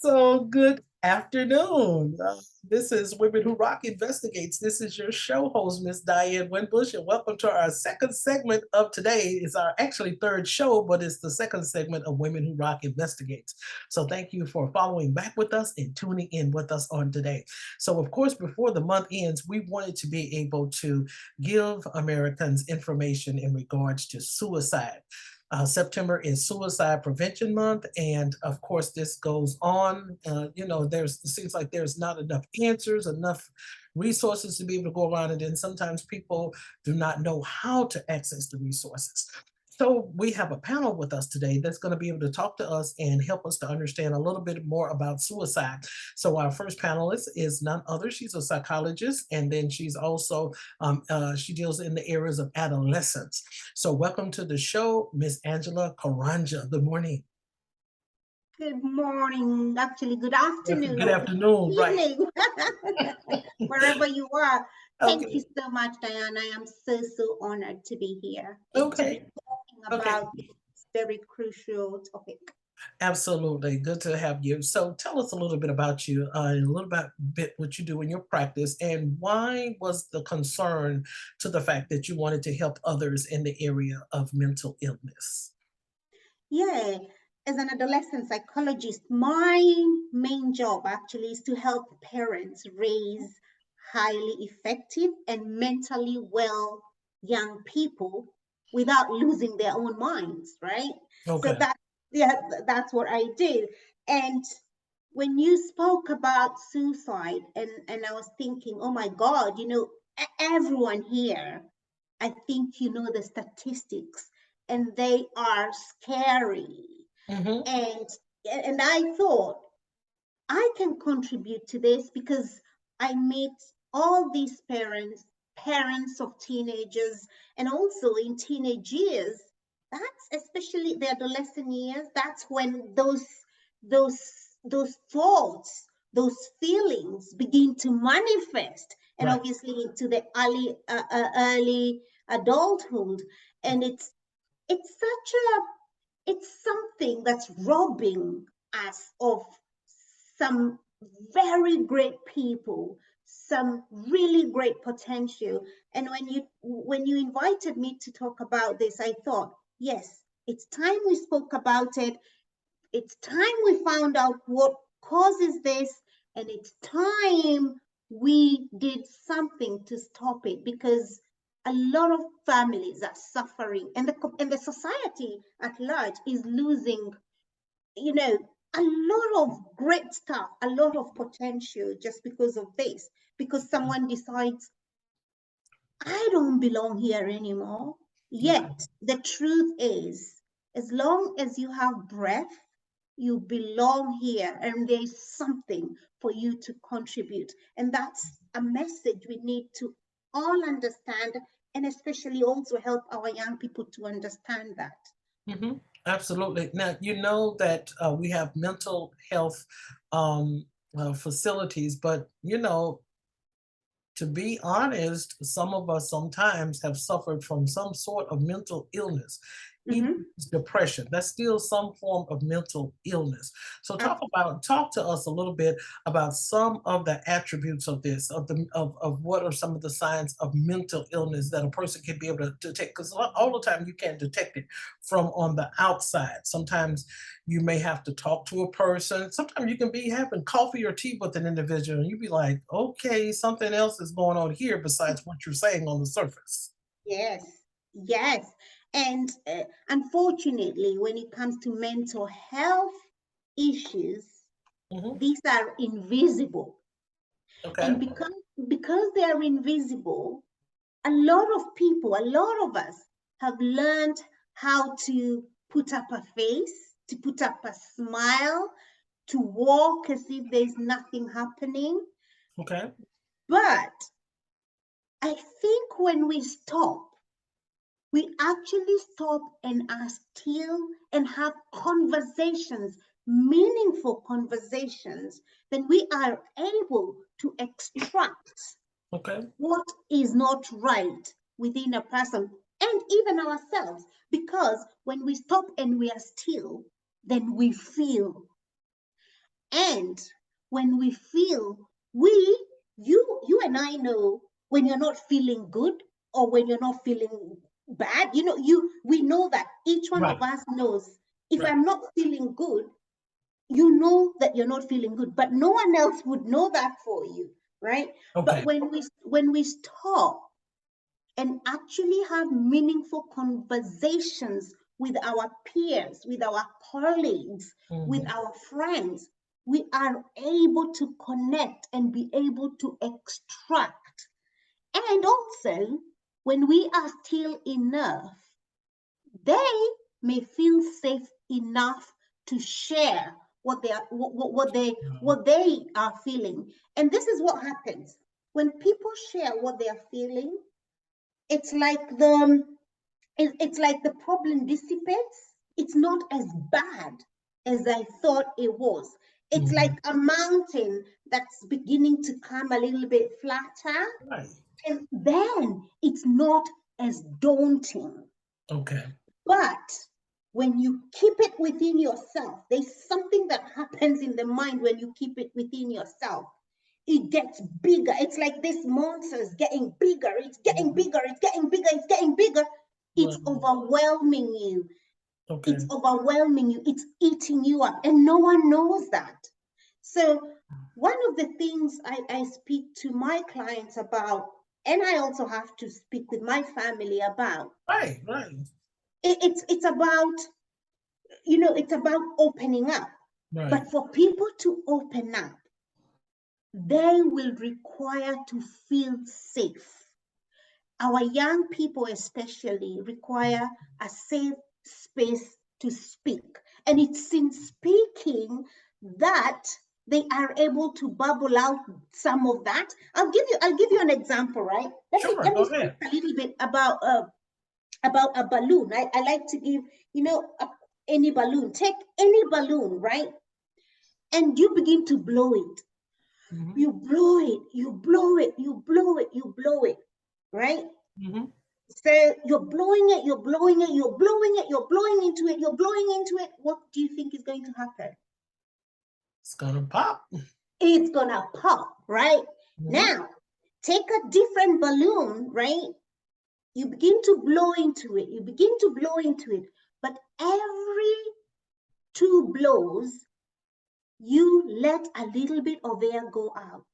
So good afternoon. This is Women Who Rock Investigates. This is your show host, Miss Diane Winbush, and welcome to our second segment of today. It's our actually third show, but it's the second segment of Women Who Rock Investigates. So thank you for following back with us and tuning in with us on today. So of course, before the month ends, we wanted to be able to give Americans information in regards to suicide. September is Suicide Prevention Month, and of course, this goes on. There's it seems like there's not enough answers, enough resources to be able to go around, and then sometimes people do not know how to access the resources. So we have a panel with us today that's going to be able to talk to us and help us to understand a little bit more about suicide. So our first panelist is none other. She's a psychologist, and then she's also she deals in the areas of adolescence. So welcome to the show, Miss Angela Karanja. Good morning. Good morning, actually, good afternoon Good or good afternoon. Right. evening, wherever you are. Thank you Okay. so much, Diana. I am so honored to be here and to be Okay. talking Okay. about this very crucial topic. Absolutely. Good to have you. So tell us a little bit about you, and a little bit what you do in your practice, and why was the concern to the fact that you wanted to help others in the area of mental illness? Yeah, as an adolescent psychologist, my main job actually is to help parents raise highly effective and mentally well young people without losing their own minds, right? So Okay. that yeah, that's what I do. And when you spoke about suicide, and I was thinking, oh my God, everyone here, I think you know the statistics, and they are scary. Mm-hmm. And and I thought I can contribute to this because I meet all these parents of teenagers, and also in teenage years. That's especially the adolescent years. That's when those those thoughts, those feelings begin to manifest, and Right. obviously into the early adulthood. And it's such a it's something that's robbing us of some very great people, some really great potential. And when you invited me to talk about this, I thought, yes, it's time we spoke about it. It's time we found out what causes this, and it's time we did something to stop it, because a lot of families are suffering, and the society at large is losing, you know, a lot of great stuff, a lot of potential, just because of this. Because someone decides, I don't belong here anymore. Okay. Yet the truth is, as long as you have breath, you belong here, and there's something for you to contribute. And that's a message we need to all understand, and especially also help our young people to understand that. Mm-hmm. Absolutely. Now, you know that we have mental health facilities, but to be honest, some of us sometimes have suffered from some sort of mental illness, even Mhm. depression. That's still some form of mental illness. So talk to us a little bit about some of the attributes of this, of what are some of the signs of mental illness that a person can be able to detect. Because all the time you can't detect it from on the outside. Sometimes you may have to talk to a person. Sometimes you can be having coffee or tea with an individual and you be like, okay, something else is going on here besides what you're saying on the surface. Yes, yes. And unfortunately, when it comes to mental health issues, Hmm. these are invisible. Okay. And because they are invisible, a lot of people, a lot of us have learned how to put up a face, to put up a smile, to walk as if there's nothing happening. Okay. But I think when we actually stop and are still and have conversations, meaningful conversations, then we are able to extract Okay. what is not right within a person and even ourselves. Because when we stop and we are still, then we feel. And when we feel, you and I know when you're not feeling good or when you're not feeling bad. We know that each one Right. of us knows, if Right. I'm not feeling good, you know that you're not feeling good, but no one else would know that for you, right? But Okay. when we stop and actually have meaningful conversations with our peers, with our colleagues, with Mhm. our friends, we are able to connect and be able to extract. And also, when we are still enough, they may feel safe enough to share what they are, what they are feeling. And this is what happens when people share what they are feeling. It's like the problem dissipates. It's not as bad as I thought it was. It's like Mhm. a mountain that's beginning to come a little bit flatter, Right. and then it's not as daunting. Okay. But when you keep it within yourself, there's something that happens in the mind when you keep it within yourself. It gets bigger. It's like this monster is getting bigger. It's getting Mhm. bigger. It's getting bigger. It's getting bigger. It's Right. overwhelming you. Okay. It's overwhelming you. It's eating you up. And no one knows that. So, one of the things I speak to my clients about, and I also have to speak with my family about, Right. Right. it's about, it's about opening up. Right. But for people to open up, they will require to feel safe. Our young people especially require a safe space to speak. And it's in speaking that they are able to bubble out some of that. I'll give you an example, right? Let me Sure. let Go me speak ahead. a little bit about a balloon. I like to give, any balloon. Take any balloon, right? And you begin to blow it. Mhm. You blow it, you blow it, you blow it, you blow it, right? Mhm. So you're blowing it, you're blowing it, you're blowing it, you're blowing into it, you're blowing into it. What do you think is going to happen? It's gonna pop. It's gonna pop, right? Mhm. Now, take a different balloon, right? You begin to blow into it, you begin to blow into it, but every two blows, you let a little bit of air go out.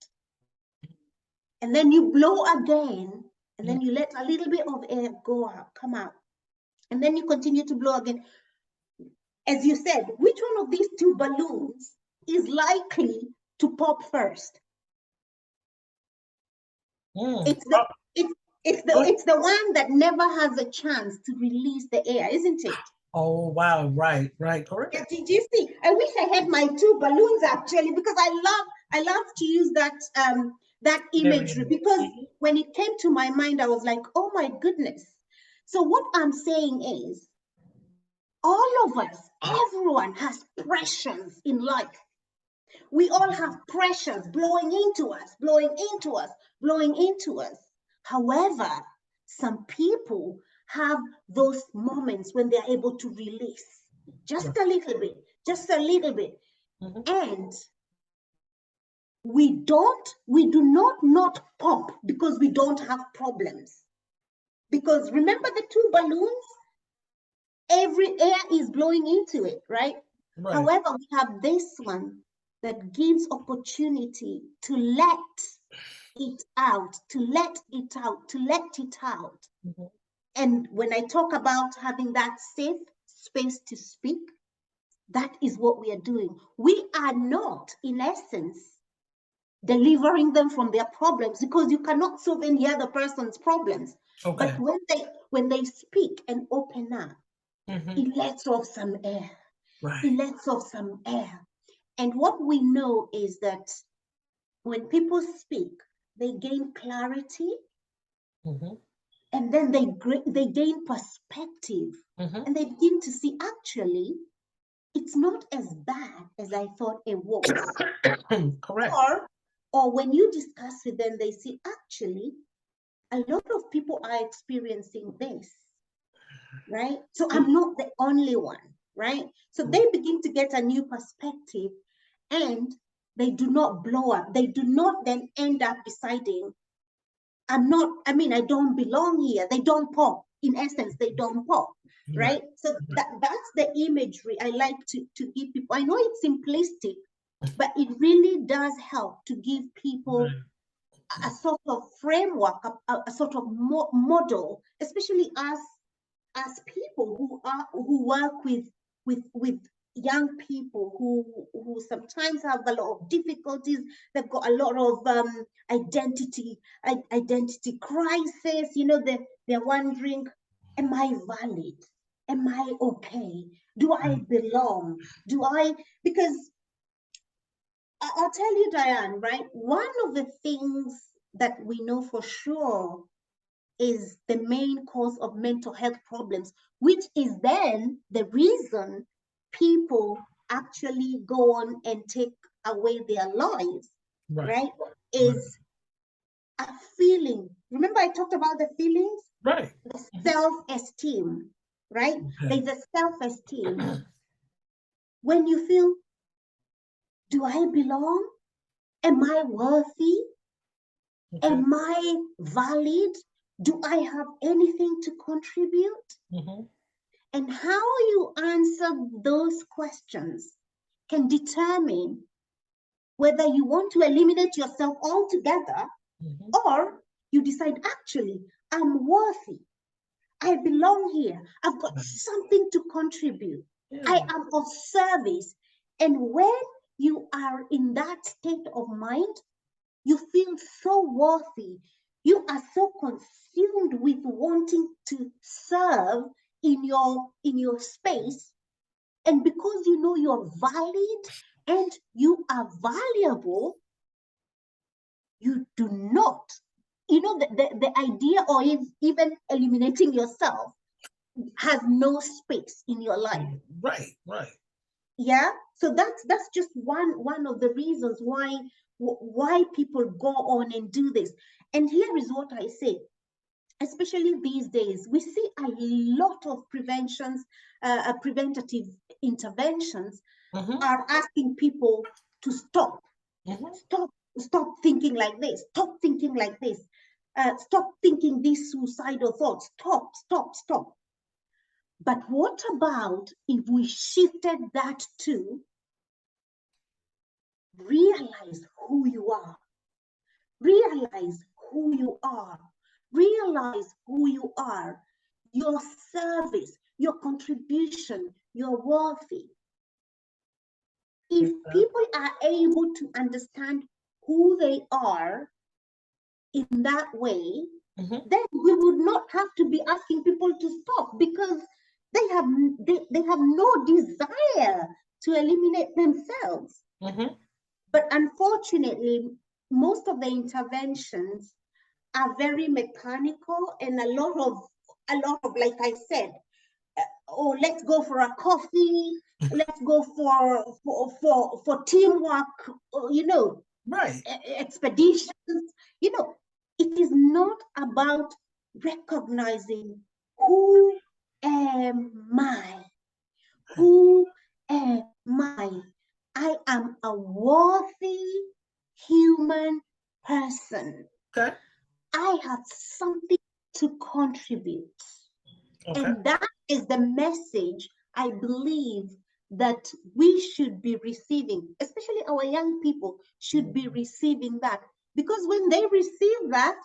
And then you blow again, and Mm. then you let a little bit of air go out, come out. And then you continue to blow again. As you said, which one of these two balloons is likely to pop first? Mm. It's the it's it's the Oh, it's the one that never has a chance to release the air, isn't it? oh, wow. Right. Right. Yeah, Correct. did you see? I wish I had my two balloons actually, because I love to use that Very. imagery, because Mhm. when it came to my mind, I was like, oh my goodness. So what I'm saying is, all of us, everyone has pressures in life. We all have pressures blowing into us, blowing into us, blowing into us. However, some people have those moments when they're able to release just Right. a little bit, just a little bit. Mhm. And we do not pop because we don't have problems. Because remember the two balloons? Every air is blowing into it, right? Right. However, we have this one that gives opportunity to let it out, to let it out, to let it out. Mhm. And when I talk about having that safe space to speak, that is what we are doing. We are not, in essence, delivering them from their problems, because you cannot solve any other person's problems. But Okay. when they speak and open up, Mhm. it lets off some air. It Right. lets off some air. And what we know is that when people speak, they gain clarity, Mhm. and then they gain perspective, Mhm. and they begin to see, actually, it's not as bad as I thought it was. Correct. Or when you discuss with them, they see, actually, a lot of people are experiencing this, right? So I'm not the only one, right? So they begin to get a new perspective. and they do not blow up. They do not then end up deciding, I don't belong here. They don't pop. In essence, they don't pop, Right. right? So Right. that's the imagery I like to give people. I know it's simplistic, but it really does help to give people Right. a sort of framework, a sort of model, especially as people who work with young people who sometimes have a lot of difficulties. They've got a lot of identity crisis. They're wondering, am I valid? Am I okay? Do I belong? Do I? Because I'll tell you, Diane, right? One of the things that we know for sure is the main cause of mental health problems, which is then the reason people actually go on and take away their lives, Right. right? Right. Is a feeling. Remember, I talked about the feelings, Right. the self-esteem, right? Okay. There's a self-esteem. When you feel, do I belong? Am I worthy? Okay. Am I valid? Do I have anything to contribute? Mm-hmm. And how you answer those questions can determine whether you want to eliminate yourself altogether Mm-hmm. or you decide, actually, I'm worthy. I belong here. I've got Right. something to contribute. I Yeah. am of service. And when you are in that state of mind, you feel so worthy. You are so consumed with wanting to serve in your space. And because you know you're valid and you are valuable, you do not, the idea or even eliminating yourself has no space in your life. Right. Right. Yeah, so that's just one of the reasons why people go on and do this. And here is what I say, especially these days, we see a lot of preventative interventions Mm-hmm. are asking people to stop, Mm-hmm. stop, stop thinking like this, stop thinking like this, stop thinking these suicidal thoughts, stop, stop, stop. But what about if we shifted that to realize who you are, realize who you are, realize who you are, your service, your contribution, your worthy. If Okay. people are able to understand who they are in that way, Mm-hmm. then we would not have to be asking people to stop because they have no desire to eliminate themselves. Mm-hmm. But unfortunately, most of the interventions are very mechanical and a lot of, like I said, oh, let's go for a coffee, let's go for teamwork, Right. expeditions. You know, it is not about recognizing who am I, who am I. I am a worthy human person. Okay. I have something to contribute. Okay. And that is the message I believe that we should be receiving, especially our young people should be receiving that. Because when they receive that,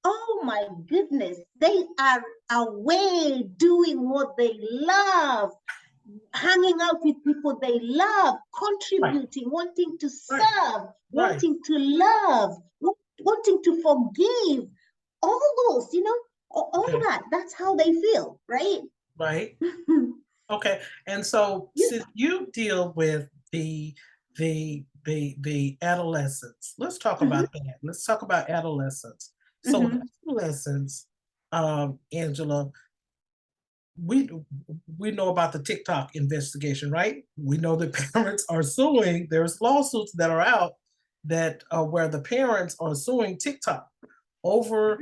oh my goodness, they are away doing what they love, hanging out with people they love, Right. contributing, wanting to Right. serve, Right. wanting to love, wanting to forgive, all those, all Okay. that. That's how they feel, right? Right. Okay. And so You, since you deal with the adolescents, let's talk mhm, about that. Let's talk about adolescents. So with mhm, adolescents, Angela, we we know about the TikTok investigation, right? We know that parents are suing. There's lawsuits that are out that where the parents are suing TikTok over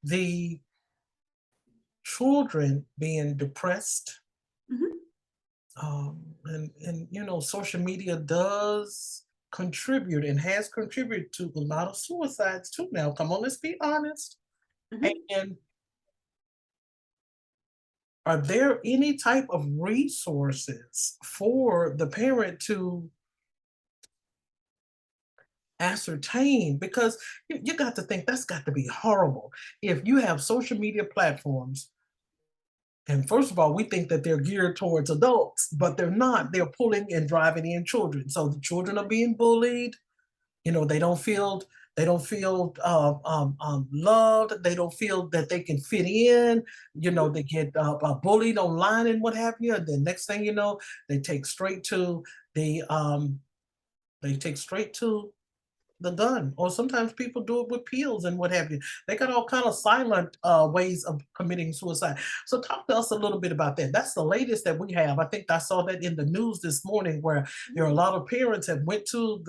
the children being depressed. mhm, And social media does. contribute and has contributed to a lot of suicides too now. Come on, let's be honest. Mhm. And are there any type of resources for the parent to ascertain? Because you got to think that's got to be horrible if you have social media platforms. And first of all, we think that they're geared towards adults, but they're not. They're pulling and driving in children. So the children are being bullied. You know, they don't feel loved. They don't feel that they can fit in. You know, they get bullied online and what have you. And then next thing you know, they take straight to the they take straight to the gun, or sometimes people do it with pills and what have you. They got all kind of silent ways of committing suicide. So talk to us a little bit about that. That's the latest that we have. I think I saw that in the news this morning, where there are a lot of parents that went to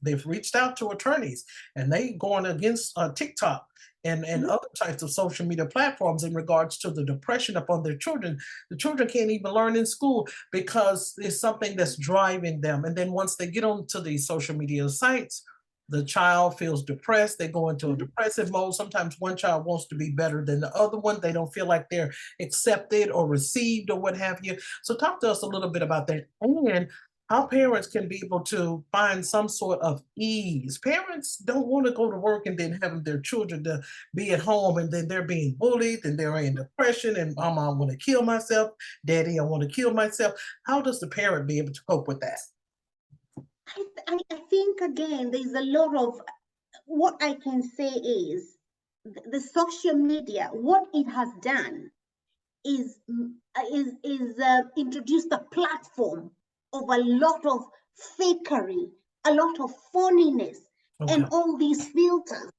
they've reached out to attorneys, and they going against TikTok and Mhm. other types of social media platforms in regards to the depression upon their children. The children can't even learn in school because it's something that's driving them. And then once they get onto these social media sites, the child feels depressed. They go into a Mhm. depressive mode. Sometimes one child wants to be better than the other one. They don't feel like they're accepted or received or what have you. So, talk to us a little bit about that and how parents can be able to find some sort of ease. Parents don't want to go to work and then having their children to be at home, and then they're being bullied and they're in depression, and mama, I want to kill myself. Daddy, I want to kill myself. How does the parent be able to cope with that? I think again, there's a lot of what I can say is the social media, what it has done is introduced a platform of a lot of fakery, a lot of phoniness, and Okay. all these filters,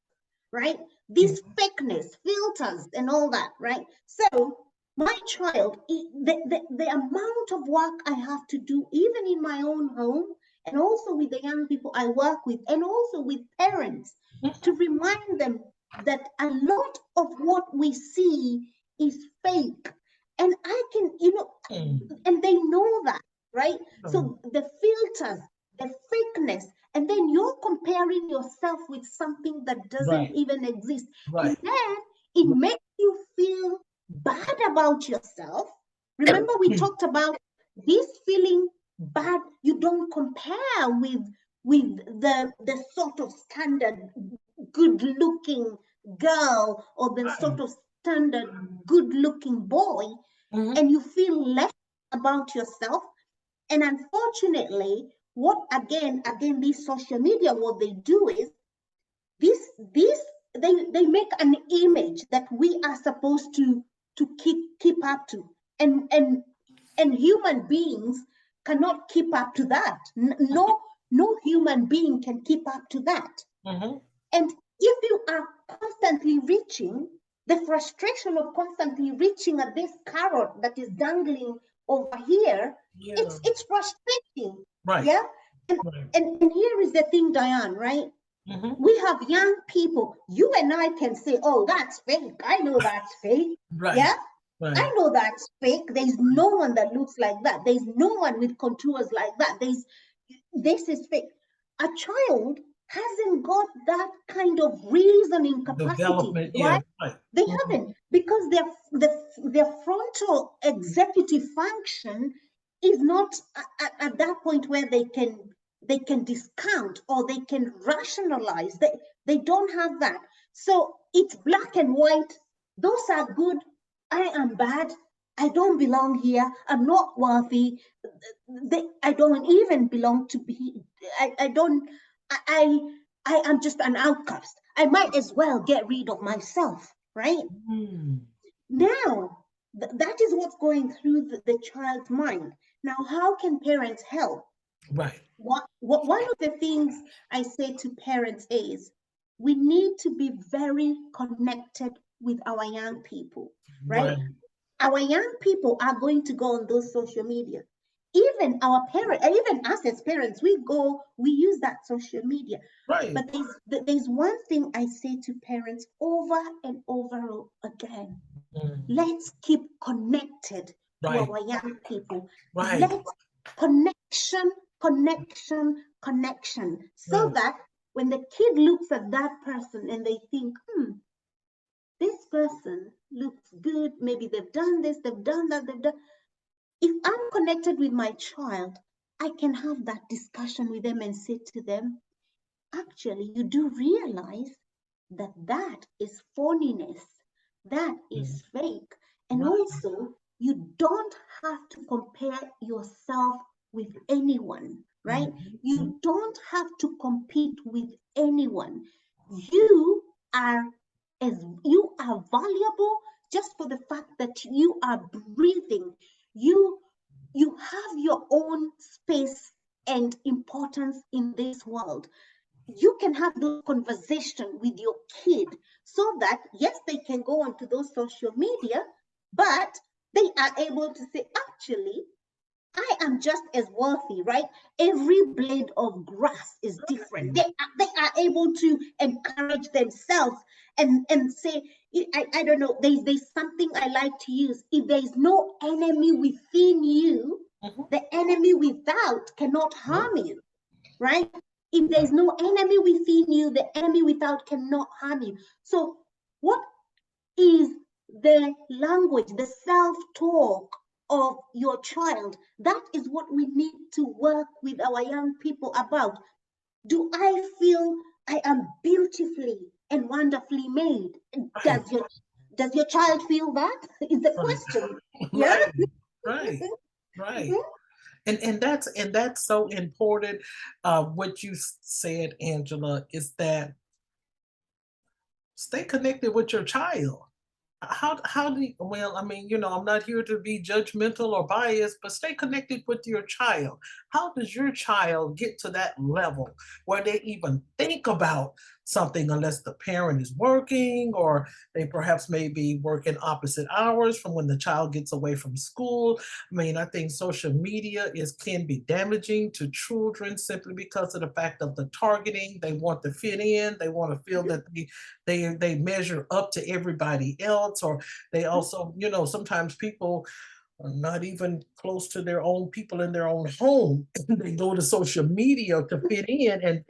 right? This fakeness, filters, and all that, right? So my child, the amount of work I have to do, even in my own home, and also with the young people I work with, and also with parents, to remind them that a lot of what we see is fake. And I can, Mm, and they know that, right? mm, So the filters, the fakeness, and then you're comparing yourself with something that doesn't right, even exist. And right, then it makes you feel bad about yourself. Remember, we mm, talked about this feeling bad. You don't compare with the sort of standard good looking girl or the right. sort of standard good looking boy, Mhm, and you feel less about yourself. And unfortunately, what again these social media, what they do is this they make an image that we are supposed to keep up to, and human beings cannot keep up to that. No human being can keep up to that. mhm, And if you are constantly reaching, the frustration of constantly reaching at this carrot that is dangling over here, yeah, it's frustrating. right, Yeah. And, right, and here is the thing, Diane, right? mhm, We have young people. You and I can say, oh, that's fake. I know that's fake. right, Yeah. I right, know that's fake. There's no one that looks like that. There's no one with contours like that. This is fake. A child hasn't got that kind of reasoning capacity. development, Why? yeah, right, They mhm, haven't, because their frontal executive function is not at that point where they can discount or they can rationalize. They don't have that. So it's black and white. Those are good. I am bad. I don't belong here. I'm not worthy. I don't even belong to be. I don't. I I am just an outcast. I might as well get rid of myself, right? mm, Now, that is what's going through the child's mind. Now, how can parents help? right, One of the things I say to parents is we need to be very connected with our young people, right? right, Our young people are going to go on those social media. Even our parents, even us as parents, we use that social media. right, But there's one thing I say to parents over and over again. mm, Let's keep connected to right, our young people. right, Let's connection, connection, connection, so Right. that when the kid looks at that person and they think, this person looks good, maybe they've done this, they've done that, they've done. If I'm connected with my child, I can have that discussion with them and say to them, actually, you do realize that that is phoniness, that Mhm. is fake. And Right. also, you don't have to compare yourself with anyone, right? Mhm. You don't have to compete with anyone. You are you are valuable just for the fact that you are breathing. You you have your own space and importance in this world. You can have those conversations with your kid so that yes, they can go onto those social media, but they are able to say, actually, I am just as worthy, right? Every blade of grass is different. They are able to encourage themselves and say, I don't know, there's something I like to use. If there's no enemy within you, Mhm. the enemy without cannot Right. harm you, right? If there's no enemy within you, the enemy without cannot harm you. So, what is the language, the self talk of your child? That is what we need to work with our young people about. Do I feel I am beautifully and wonderfully made? Right. Does your child feel that? Is the Right. question. Yeah. Right. Right. Right. And that's so important. What you said, Angela, is that stay connected with your child. How do you, well, I mean, I'm not here to be judgmental or biased, but stay connected with your child. How does your child get to that level where they even think about something unless the parent is working, or they perhaps may be working opposite hours from when the child gets away from school? I mean, I think social media is can be damaging to children simply because of the fact of the targeting. They want to fit in, they want to feel that they measure up to everybody else, or they also, sometimes people are not even close to their own people in their own home. They go to social media to fit in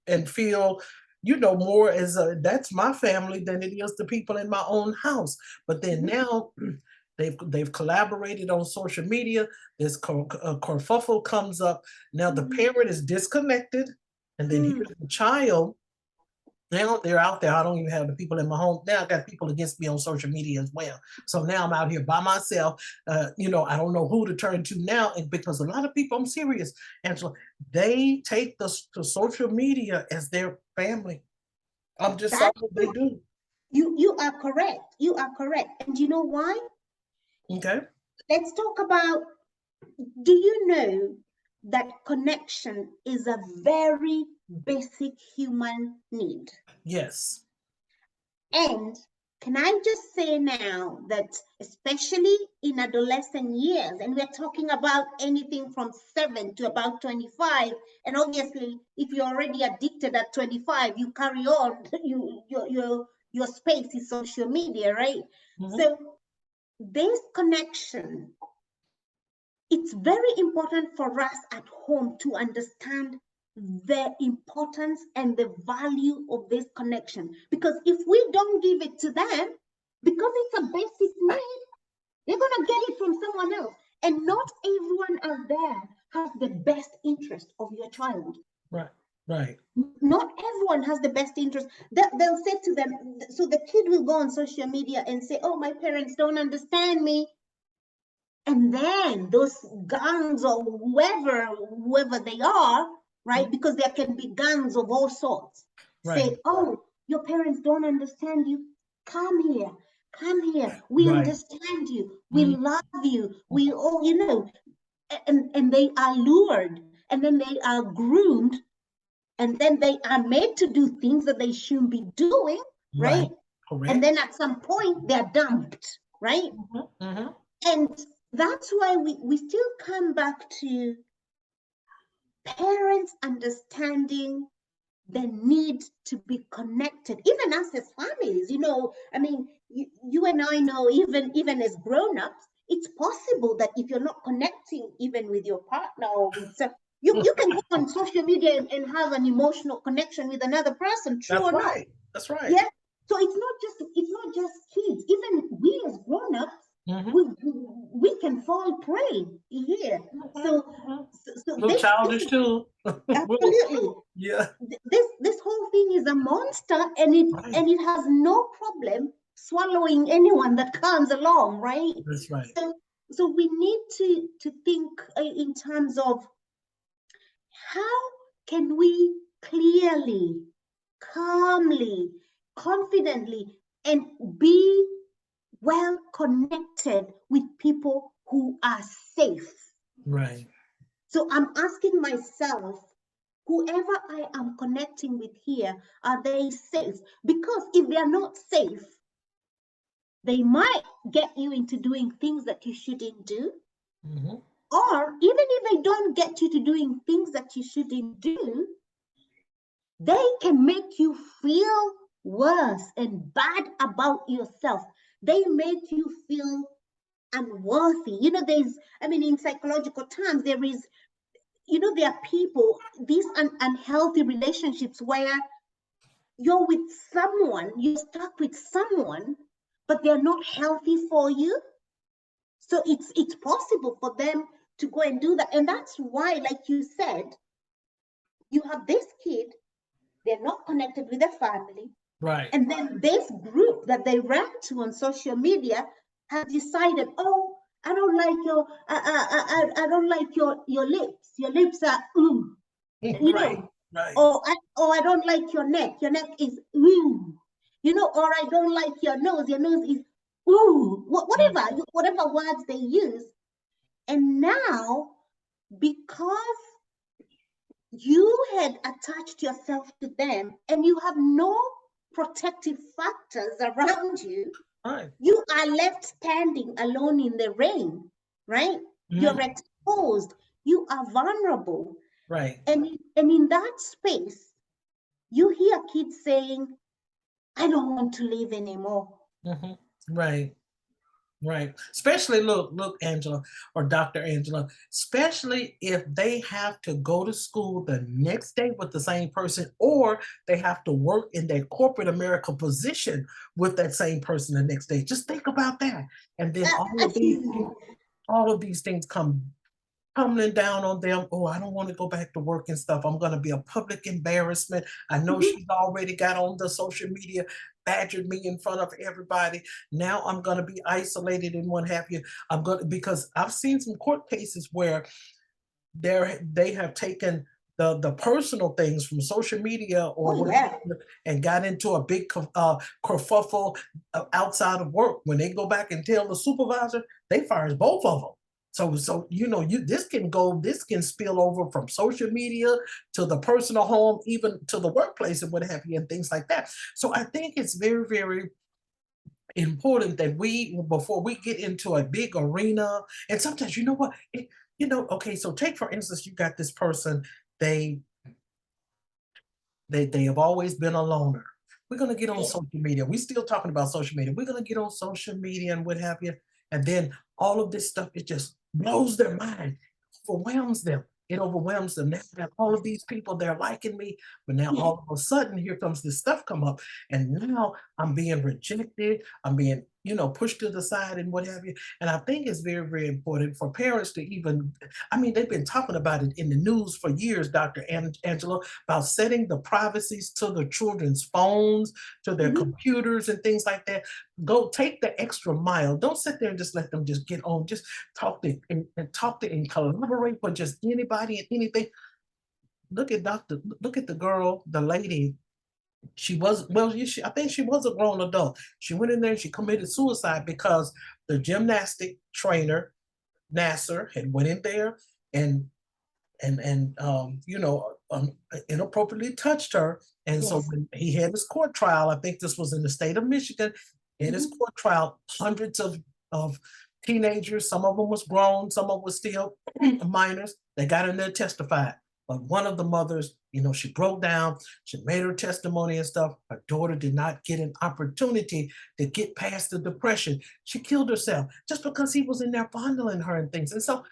and feel, more as that's my family than it is the people in my own house. But then now they've collaborated on social media. This kerfuffle comes up. Now the parent is disconnected, and then Mm. here's the child. Now they're out there. I don't even have the people in my home. Now I got people against me on social media as well. So now I'm out here by myself. I don't know who to turn to now. And because a lot of people, I'm serious, Angela, they take the social media as their family. I'm just sorry, That's they true. do. You are correct. You are correct. And you know why? Okay. Let's talk about, do you know that connection is a very basic human need? Yes. And can I just say now that, especially in adolescent years, and we're talking about anything from 7 to about 25, and obviously, if you're already addicted at 25, you carry on, your space is social media, right? Mhm. So, this connection, it's very important for us at home to understand the importance and the value of this connection. Because if we don't give it to them, because it's a basic need, they're going to get it from someone else. And not everyone out there has the best interest of your child. Right. Right. Not everyone has the best interest. They'll say to them, so the kid will go on social media and say, oh, my parents don't understand me. And then those gangs or whoever they are, right? Mhm. Because there can be gangs of all sorts. Right. Say, oh, your parents don't understand you. Come here, come here. We Right. understand you. We Mhm. love you. We all, and they are lured, and then they are groomed, and then they are made to do things that they shouldn't be doing, right? Right. And Correct. then at some point they're dumped, right? Mhm. Mhm. And that's why we still come back to parents understanding the need to be connected, even us as families. I mean, you and I know, even as grown-ups, it's possible that if you're not connecting even with your partner or with some, You can go on social media and have an emotional connection with another person, true That's or not. right. That's right. Yeah. So it's not just kids. Even we as grown-ups, Hmm. we can fall prey here. Hmm. So Hmm. so Little this childish too. Little, absolutely, yeah. this whole thing is a monster, and Right. it has no problem swallowing anyone that comes along, right? That's right. So we need to think in terms of how can we clearly, calmly, confidently, and be well connected with people who are safe. Right. So I'm asking myself, whoever I am connecting with here, are they safe? Because if they are not safe, they might get you into doing things that you shouldn't do. Hmm. Or even if they don't get you to doing things that you shouldn't do, they can make you feel worse and bad about yourself. They make you feel unworthy. In psychological terms, there are people, these unhealthy relationships where you're stuck with someone, but they're not healthy for you. So it's possible for them to go and do that. And that's why, like you said, you have this kid, they're not connected with their family. Right. And then this group that they ran to on social media has decided, oh, I don't like I don't like your lips. Your lips are you Right. know, Right. or I don't like your neck. Your neck is or I don't like your nose. Your nose is whatever words they use. And now, because you had attached yourself to them and you have no protective factors around you, Right. you are left standing alone in the rain, right? You're Mhm. exposed, you are vulnerable. Right. And in that space, you hear kids saying, I don't want to live anymore. Mhm. Right. Right. Especially look, Angela or Dr. Angela, especially if they have to go to school the next day with the same person, or they have to work in their corporate America position with that same person the next day. Just think about that. And then all of these things come tumbling down on them. Oh, I don't want to go back to work and stuff. I'm going to be a public embarrassment. I know she's already got on the social media, badgered me in front of everybody. Now I'm going to be isolated and what have you. I'm going to, because I've seen some court cases where they have taken the personal things from social media or Oh, what yeah. and got into a big kerfuffle outside of work. When they go back and tell the supervisor, they fires both of them. So this can spill over from social media to the personal home, even to the workplace and what have you, and things like that. So I think it's very, very important that we, before we get into a big arena, and sometimes you know what, okay, so take for instance, you got this person, they they have always been a loner. We're gonna get on Yeah. social media. We still talking about social media. We're gonna get on social media and what have you, and then all of this stuff, it just blows their mind, overwhelms them. It overwhelms them. Now that all of these people, they're liking me, but now all of a sudden here comes this stuff come up, and now I'm being rejected. I'm being, pushed to the side and what have you. And I think it's very, very important for parents to even, I mean, they've been talking about it in the news for years, Dr. Angela, about setting the privacies to the children's phones, to their Mhm. computers and things like that. Go take the extra mile. Don't sit there and just let them just get on. Just talk to and collaborate with just anybody and anything. Look at the girl, the lady. She was well, I think she was a grown adult. She went in there and she committed suicide because the gymnastic trainer, Nasser, had went in there and inappropriately touched her. And so Yes. when he had his court trial, I think this was in the state of Michigan, in his Mhm. court trial, hundreds of teenagers, some of them was grown, some of them was still minors, they got in there and testified. But one of the mothers, she broke down, she made her testimony and stuff. Her daughter did not get an opportunity to get past the depression. She killed herself just because he was in there fondling her and things. And so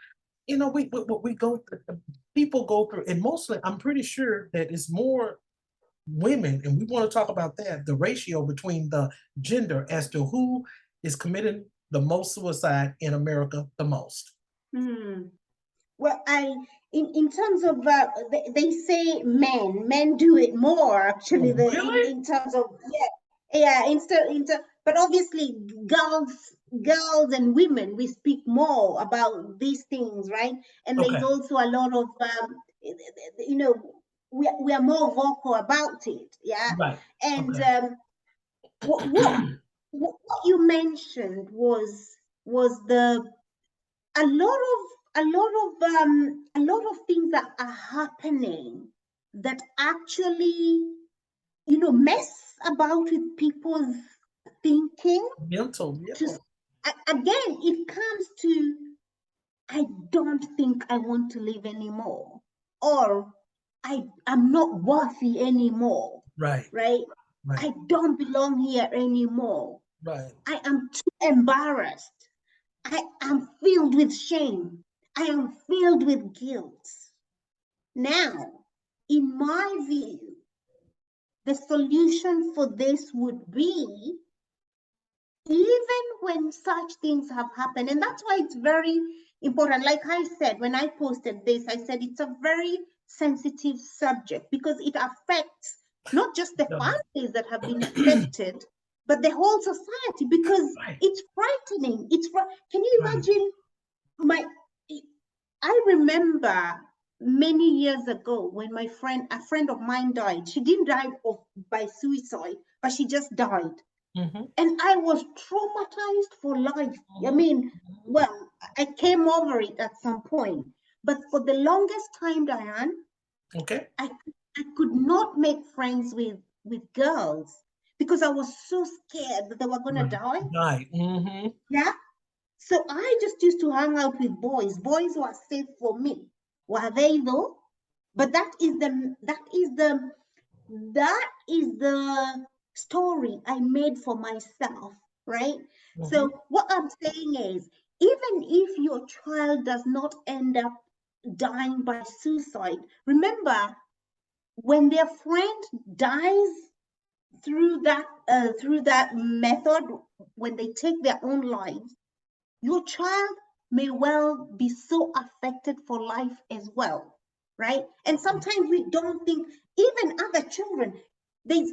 we go. people go through, and mostly I'm pretty sure that it's more women, and we want to talk about that, the ratio between the gender as to who is committing the most suicide in America the most. Hmm. Well, in terms of they say men do it more actually. Oh, The really? in terms of yeah, but obviously girls and women, we speak more about these things, right? And there's Okay. also a lot of you know, we are more vocal about it, yeah. Right. And Okay. what what what you mentioned was the a lot of a lot of things that are happening that actually, you know, mess about with people's thinking. Mental, yeah. To again, it comes to, I don't think I want to live anymore, or I'm not worthy anymore, Right. right? Right. I don't belong here anymore. Right. I am too embarrassed. I am filled with shame. I am filled with guilt. Now, in my view, the solution for this would be, even when such things have happened, and that's why it's very important. Like I said, when I posted this, I said it's a very sensitive subject because it affects not just the Yeah. families that have been affected, but the whole society, because Right. it's frightening. Can you Right. imagine my I remember many years ago when a friend of mine died. She didn't die by suicide, but she just died. Mm-hmm. And I was traumatized for life. I Mm-hmm. mean, well, I came over it at some point. But for the longest time, Diane, Okay. I could not make friends with girls because I was so scared that they were gonna Right. die. Right. Mm-hmm. Yeah. So I just used to hang out with boys. Boys were safe for me. Were they though? But that is the story I made for myself, right? Mm-hmm. So what I'm saying is, even if your child does not end up dying by suicide, remember, when their friend dies through that method, when they take their own lives, your child may well be so affected for life as well, right? And sometimes we don't think, even other children, there's,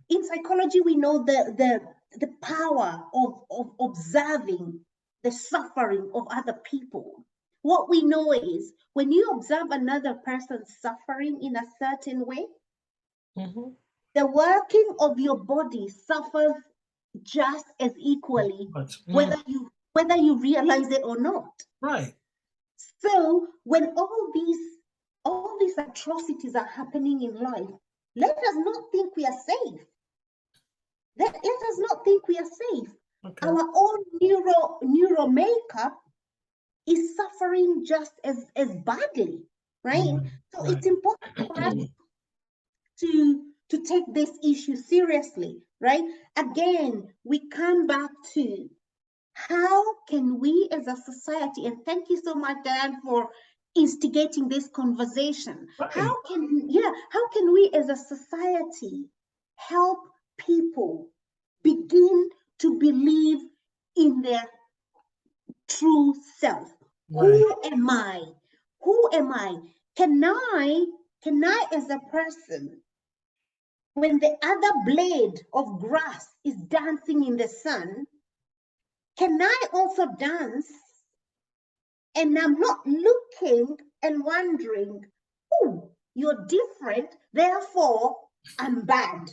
in psychology we know the power of observing the suffering of other people. What we know is, when you observe another person suffering in a certain way, Mm-hmm. the working of your body suffers just as equally, But, whether you realize it or not. right. So when all these atrocities are happening in life, let us not think we are safe. Let us not think we are safe. Okay. Our own neuro makeup is suffering just as badly, right? Mm, So right. it's important for us to take this issue seriously, right? Again, we come back to, how can we as a society, and thank you so much, Dan, for instigating this conversation. Right. How can we as a society help people begin to believe in their true self? Right. Who am I? Who am I? Can I as a person, when the other blade of grass is dancing in the sun, can I also dance? And I'm not looking and wondering, oh, you're different, therefore I'm bad.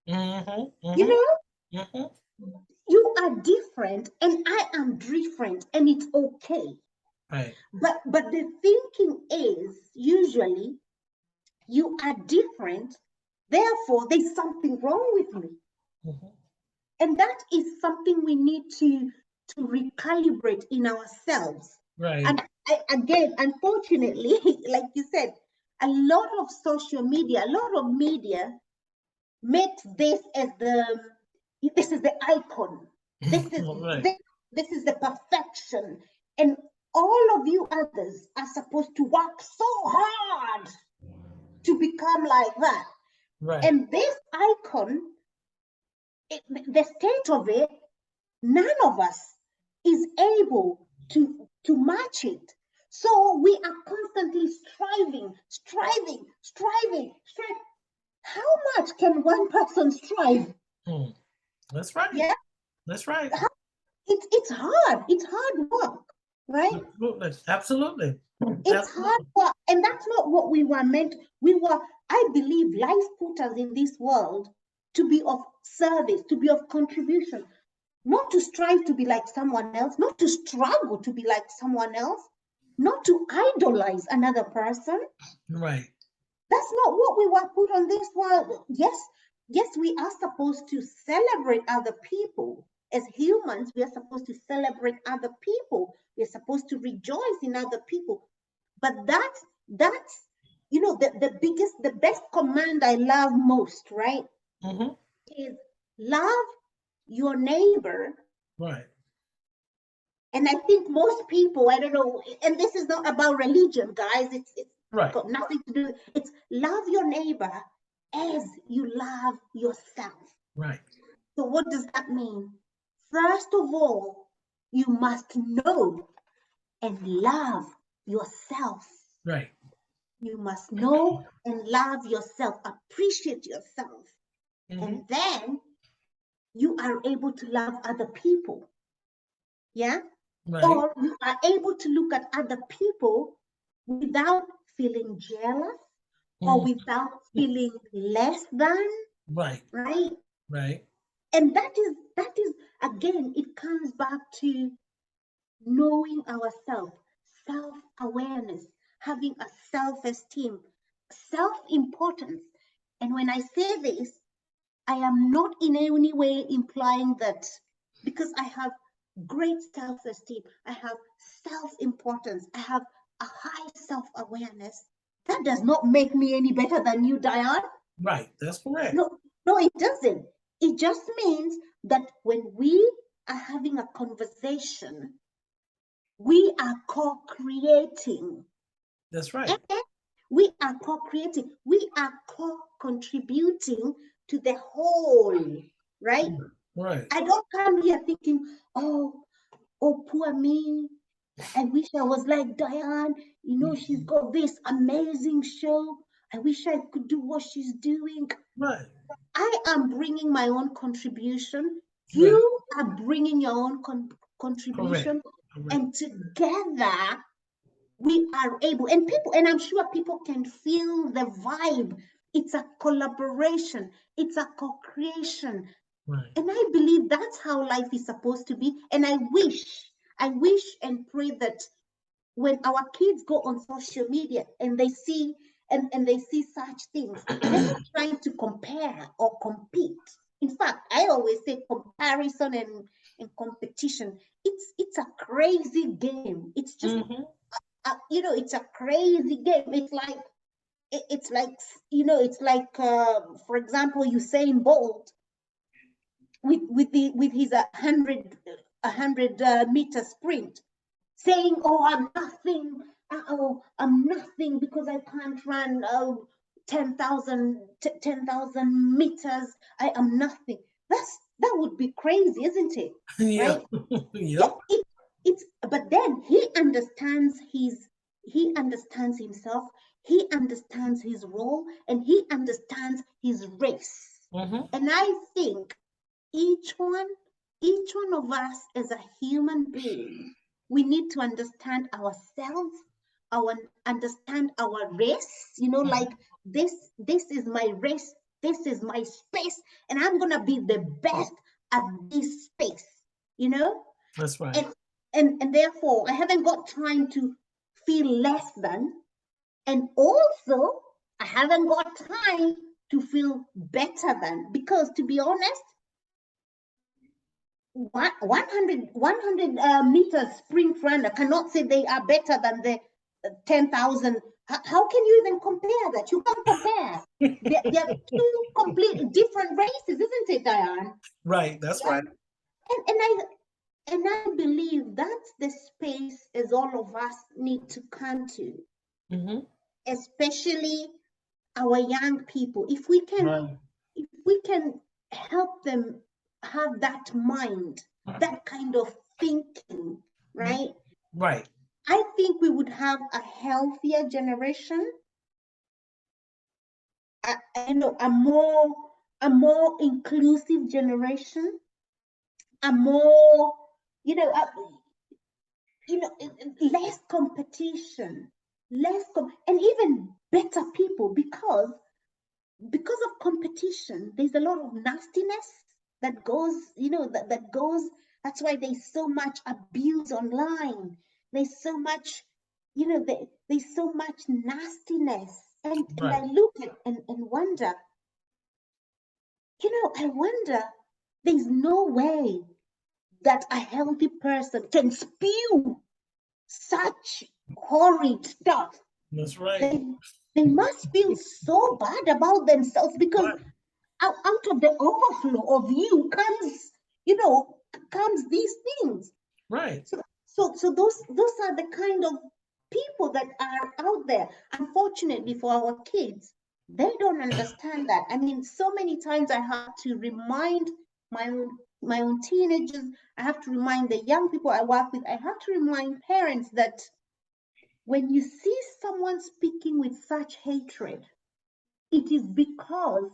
Mm-hmm. You Mm-hmm. know, Mm-hmm. you are different and I am different, and it's okay. Right. But the thinking is usually, you are different, therefore there's something wrong with me. Mm-hmm. And that is something we need to recalibrate in ourselves. Right. And again, unfortunately, like you said, a lot of social media, a lot of media makes this as this is the icon. This is Right. this, this is the perfection. And all of you others are supposed to work so hard to become like that. Right. And this icon, the state of it, none of us is able to match it. So we are constantly striving. How much can one person strive? That's right. Yeah, That's right. it's hard. It's hard work, right? Absolutely. Absolutely. It's hard work, and that's not what we were meant. I believe life put us in this world to be of service, to be of contribution, not to strive to be like someone else, not to struggle to be like someone else, not to idolize another person. Right. That's not what we were put on this world. Yes, we are supposed to celebrate other people. As humans, we are supposed to celebrate other people. We're supposed to rejoice in other people. But that's the best command I love most, right? Mm-hmm. Is love your neighbor. Right. And I think most people, I don't know, and this is not about religion, guys. It's Right. got nothing to do. It's love your neighbor as you love yourself. Right. So what does that mean? First of all, you must know and love yourself. Right. You must know and love yourself, appreciate yourself. Mm-hmm. And then you are able to love other people. Yeah? Right. Or you are able to look at other people without feeling jealous or without feeling less than. Right. Right? Right. And that is again, it comes back to knowing ourselves, self-awareness, having a self-esteem, self-importance. And when I say this, I am not in any way implying that because I have great self-esteem, I have self-importance, I have a high self-awareness, that does not make me any better than you, Diane. Right. That's correct. No, it doesn't. It just means that when we are having a conversation, we are co-creating. That's right. We are co-creating. We are co-contributing to the whole, right? Right. I don't come here thinking, oh, poor me. I wish I was like Diane. You know, she's got this amazing show. I wish I could do what she's doing. Right. I am bringing my own contribution. Right. You are bringing your own contribution. Correct. And together we are able, and I'm sure people can feel the vibe. It's a collaboration. It's a co-creation. Right. And I believe that's how life is supposed to be. And I wish and pray that when our kids go on social media and they see and they see such things, they're not trying to compare or compete. In fact, I always say comparison and competition, it's a crazy game. It's just it's a crazy game. It's like for example, Usain Bolt with his 100 meter sprint, saying, "Oh, I'm nothing. I'm nothing because I can't run 10,000 meters. I am nothing." That would be crazy, isn't it? Yeah. Right? Yep. It's but then he understands himself, he understands his role, and he understands his race. And I think each one of us as a human being, we need to understand ourselves, understand our race, like this is my race, this is my space, and I'm gonna be the best at this space, That's right. and therefore I haven't got time to feel less than, and also I haven't got time to feel better than, because to be honest, 100 meter sprint runner cannot say they are better than the 10,000. How can you even compare that? You can't compare. They're two completely different races, isn't it, Diane? Right. That's right. And And I believe that's the space as all of us need to come to, Mm-hmm. especially our young people. Right. If we can help them have that mind, that kind of thinking, Mhm. right? Right. I think we would have a healthier generation, a more inclusive generation, a more, you know, a, less competition, and even better people, because of competition, there's a lot of nastiness that goes, that goes. That's why there's so much abuse online. There's so much, there's so much nastiness. And I Right. look at and wonder, I wonder, there's no way that a healthy person can spew such horrid stuff. That's right. They must feel so bad about themselves because Right. out of the overflow of you comes, you know, comes these things. Right. So those are the kind of people that are out there. Unfortunately for our kids, they don't understand that. I mean, so many times I have to remind my own my own teenagers, I have to remind the young people I work with, I have to remind parents that when you see someone speaking with such hatred, it is because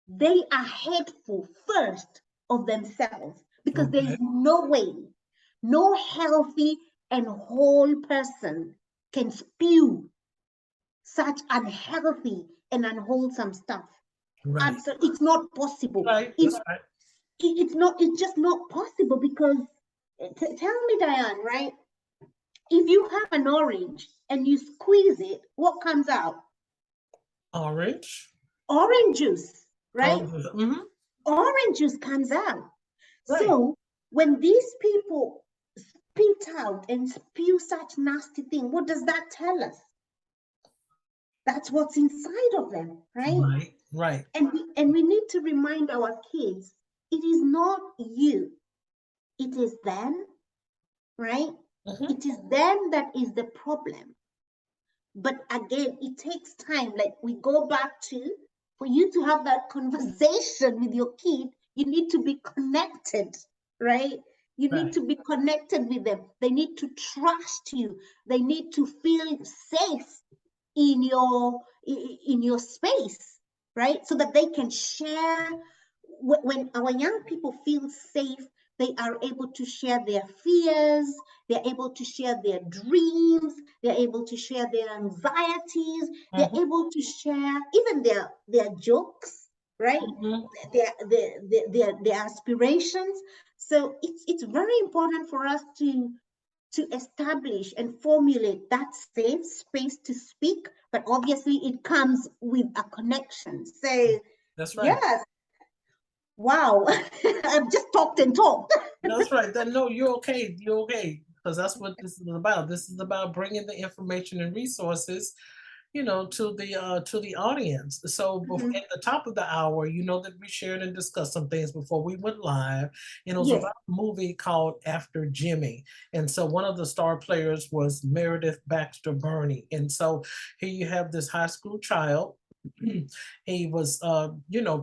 they are hateful first of themselves, because there Okay. is no way, no healthy and whole person can spew such unhealthy and unwholesome stuff. Right. Absolutely, it's not possible. Right. That's right. It's not. It's just not possible because tell me, Diane, right? If you have an orange and you squeeze it, what comes out? Orange. Orange juice, right? Orange. Mm-hmm. Orange juice comes out. Right. So when these people spit out and spew such nasty thing, what does that tell us? That's what's inside of them, right? Right. Right. And we need to remind our kids, it is not you, it is them, right? Mm-hmm. It is them that is the problem. But again, it takes time. Like we go back to, for you to have that conversation with your kid, you need to be connected, right? You need Right. to be connected with them. They need to trust you. They need to feel safe in your space, right? So that they can share. When our young people feel safe, they are able to share their fears, they're able to share their dreams, they're able to share their anxieties, they're Mm-hmm. able to share even their jokes, right? Mm-hmm. Their aspirations. So it's very important for us to establish and formulate that safe space to speak, but obviously it comes with a connection. So That's right. yes, wow, I've just talked and talked. That's right. That no, you're okay. You're okay because that's what this is about. This is about bringing the information and resources, to the audience. So Mhm. at the top of the hour, that we shared and discussed some things before we went live, and it was Yes. about a movie called After Jimmy. And so one of the star players was Meredith Baxter Burney. And so here you have this high school child. He was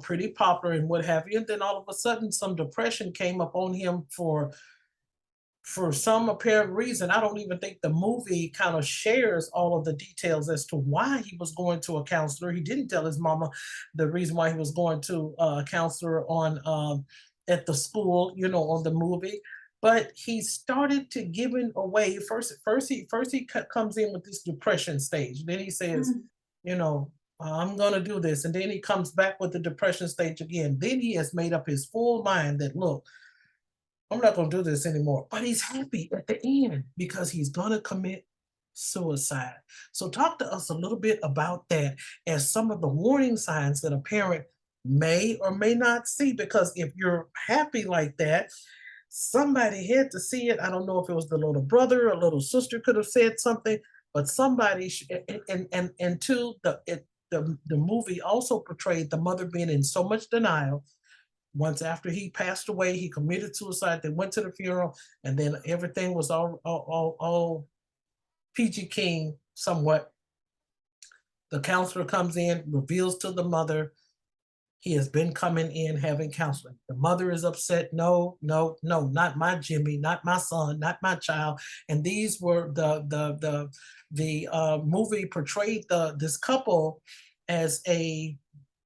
pretty popular and what have you, and then all of a sudden some depression came up on him for some apparent reason. I don't even think the movie kind of shares all of the details as to why he was going to a counselor. He didn't tell his mama the reason why he was going to a counselor on at the school, on the movie. But he started to giving away first he comes in with this depression stage. Then he says, Mm. you know, I'm gonna do this, and then he comes back with the depression stage again. Then he has made up his full mind that look, I'm not going to do this anymore. But he's happy at the end because he's going to commit suicide. So, talk to us a little bit about that as some of the warning signs that a parent may or may not see. Because if you're happy like that, somebody had to see it. I don't know if it was the little brother or little sister could have said something, but somebody, and two, the movie also portrayed the mother being in so much denial once after he passed away, he committed suicide. They went to the funeral, and then everything was all peachy keen somewhat. The counselor comes in, reveals to the mother he has been coming in having counseling. The mother is upset. No, no, no, not my Jimmy, not my son, not my child. And these were the movie portrayed this couple as a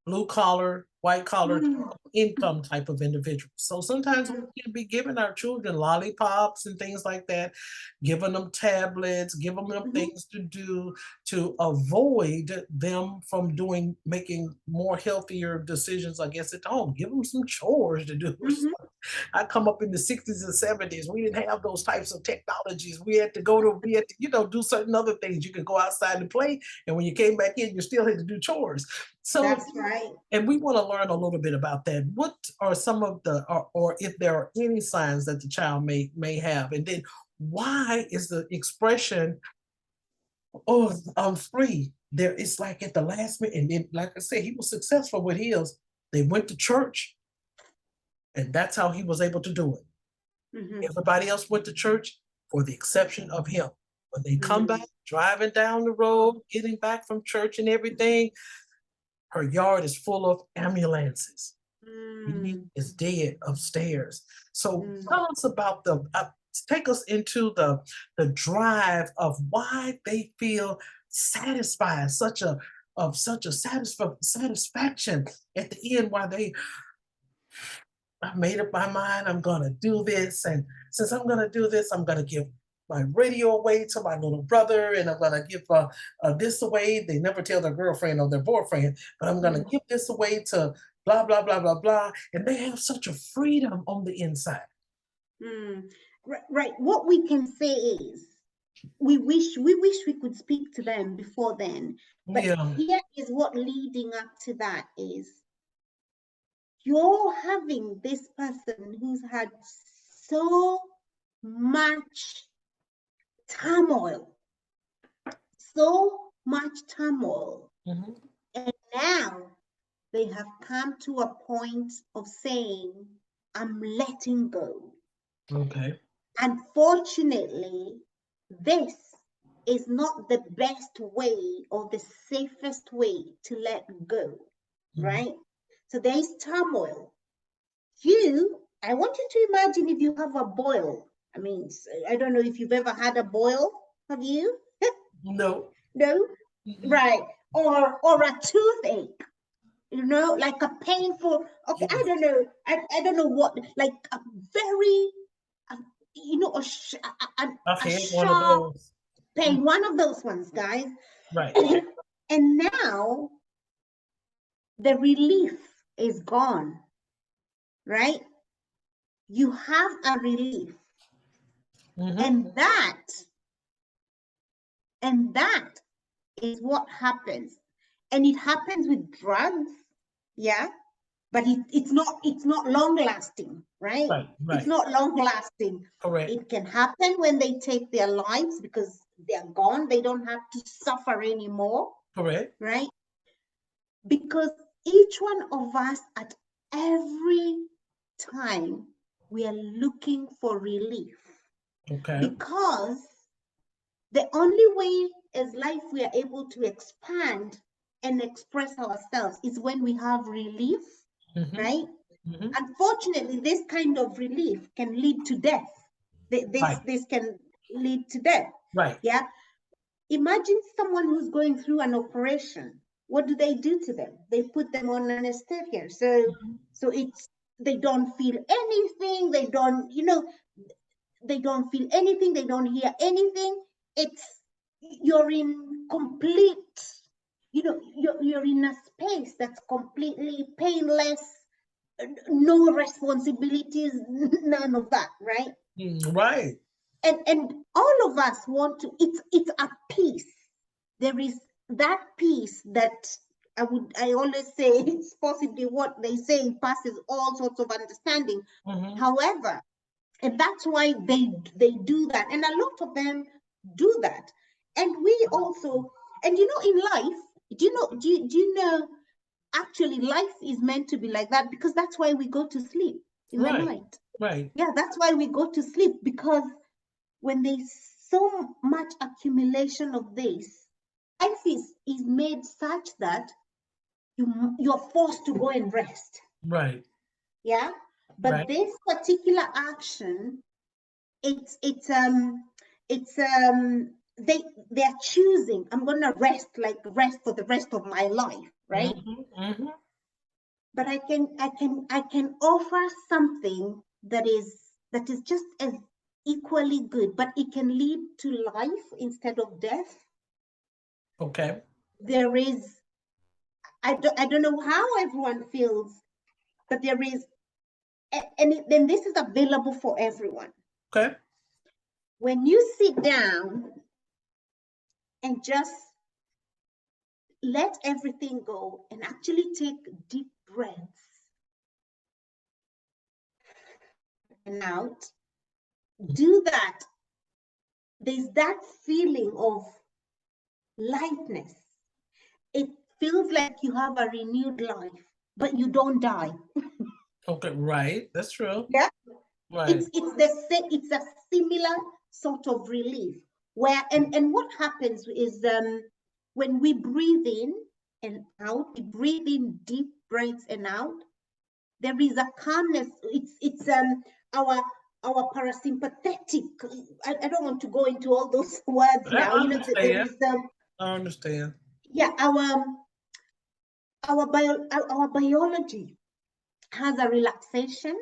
blue collar, white collar Mm, income type of individual. So sometimes mm, we can be giving our children lollipops and things like that, giving them tablets, giving them mhm, things to do to avoid them from making more healthier decisions, I guess, at home. Give them some chores to do or mhm, something. I come up in the 60s and 70s. We didn't have those types of technologies. We had to do certain other things. You could go outside and play, and when you came back in, you still had to do chores. So, that's right. and we want to learn a little bit about that. What are some of or if there are any signs that the child may have, and then why is the expression, "Oh, I'm free"? There, it's like at the last minute, and then, like I said, he was successful with his. They went to church, and that's how he was able to do it. Mhm, Everybody else went to church for the exception of him. When they come back, mm, driving down the road, getting back from church and everything, her yard is full of ambulances. He mm, is dead upstairs. So mm, tell us about take us into the drive of why they feel satisfied, such a satisfaction at the end, why they I made up my mind I'm gonna do this. And since I'm gonna do this, I'm gonna give my radio away to my little brother, and I'm gonna give this away. They never tell their girlfriend or their boyfriend, but I'm gonna mm, give this away to blah blah blah blah blah. And they have such a freedom on the inside. mm. Right. What we can say is we wish we could speak to them before then. But Yeah. here is what leading up to that is you're having this person who's had so much turmoil, so much turmoil. Mhm. And now they have come to a point of saying, I'm letting go. Okay. Unfortunately, this is not the best way or the safest way to let go, Mhm. right? So there is turmoil. I want you to imagine if you have a boil. I mean, I don't know if you've ever had a boil. Have you? No. No? Mhm. Right. Or a toothache, like a painful, okay, I Yes. don't know. I don't know what, like a very, uh, I've a had one of sharp those. Mm. pain, one of those ones, guys. Right. And now the relief is gone, right? You have a relief. Hmm. And that is what happens. And it happens with drugs, yeah, but it's not long lasting, right? Right. It's Right. not long lasting. Correct. It can happen when they take their lives because they're gone. They don't have to suffer anymore, Correct. right? Because each one of us at every time we are looking for relief, Okay. because the only way as life we are able to expand and express ourselves is when we have relief, Hmm. right? Hmm. Unfortunately, this kind of relief can lead to death. This Right. this can lead to death. Right. Yeah. Imagine someone who's going through an operation. What do they do to them? They put them on anesthesia. Mhm. So it's they don't feel anything. They don't feel anything. They don't hear anything. It's you're in complete, you're in a space that's completely painless, no responsibilities, none of that, right? Right. And all of us want to. It's a peace. There is that peace that I always say it's possibly what they say passes all sorts of understanding. Hmm. However, and that's why they do that, and a lot of them do that. And we also, and in life, do you know actually life is meant to be like that, because that's why we go to sleep in the Right. night. Right. Yeah, that's why we go to sleep, because when there's so much accumulation of this, life is made such that you're forced to go and rest. Right. Yeah. But Right. this particular action, it's they're choosing, I'm gonna rest for the rest of my life, right? Mm-hmm. But I can offer something that is just as equally good, but it can lead to life instead of death. Okay. There is, I don't know how everyone feels, but there is, then this is available for everyone. Okay. When you sit down and just let everything go and actually take deep breaths and out, do that. There's that feeling of lightness. It feels like you have a renewed life, but you don't die. Okay. Right. That's true. Yeah, Right. it's a similar sort of relief where, and what happens is, when we breathe in and out, we breathe in deep breaths and out, there is a calmness. It's our parasympathetic. I don't want to go into all those words I now. There understand. is I understand. yeah, our biology has a relaxation,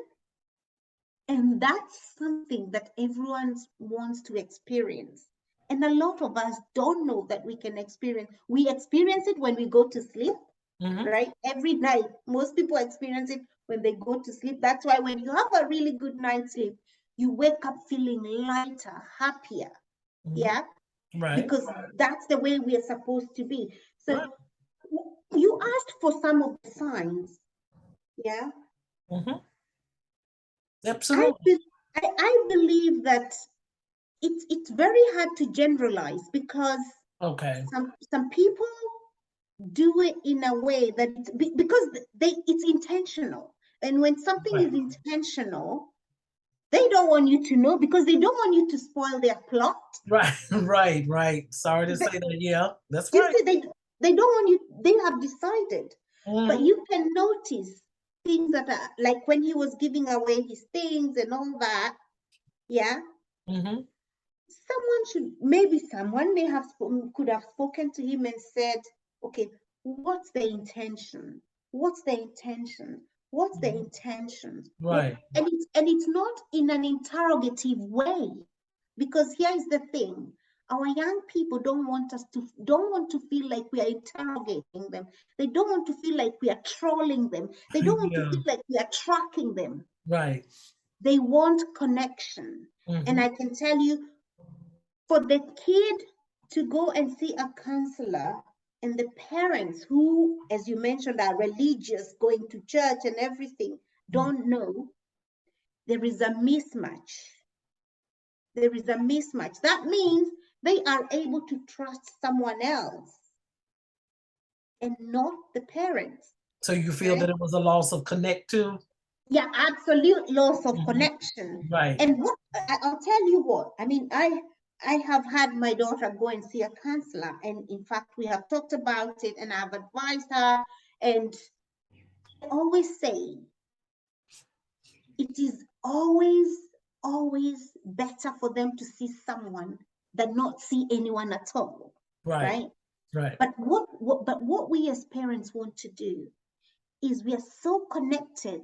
and that's something that everyone wants to experience. And a lot of us don't know that we can experience. We experience it when we go to sleep, Mm-hmm. right? Every night. Most people experience it when they go to sleep. That's why when you have a really good night's sleep, you wake up feeling lighter, happier. Mm-hmm. Yeah, Right. because that's the way we are supposed to be. So Right. you asked for some of the signs. Yeah, Mm-hmm. I, Absolutely. be- I believe that it's very hard to generalize, because Okay. some people do it in a way that because it's intentional, and when something Right. is intentional, they don't want you to know, because they don't want you to spoil their plot. Right. Right. Right. Sorry to say They, that. Yeah. That's you right. see, they don't want you. They have decided, but Mm-hmm. you can notice things that are like when he was giving away his things and all that. Yeah, Mm-hmm. someone may have could have spoken to him and said, okay, what's the intention, what's the intention, what's the Mm-hmm. intention? Right. And it's not in an interrogative way, because here is the thing: our young people don't want to feel like we are interrogating them. They don't want to feel like we are trolling them. They don't want to Yeah. feel like we are tracking them. Right. They want connection. And Mm-hmm. I can tell you, for the kid to go and see a counselor, and the parents who, as you mentioned, are religious, going to church and everything, don't know, there is a mismatch. There is a mismatch. That means they are able to trust someone else and not the parents, So you feel right? that it was a loss of connect to? Yeah, absolute loss of Mhm. connection. Right. And what I'll tell you what, I mean, I have had my daughter go and see a counselor, and in fact, we have talked about it, and I've advised her. And I always say it is always better for them to see someone than not see anyone at all, Right. right? Right. But what we as parents want to do is, we are so connected.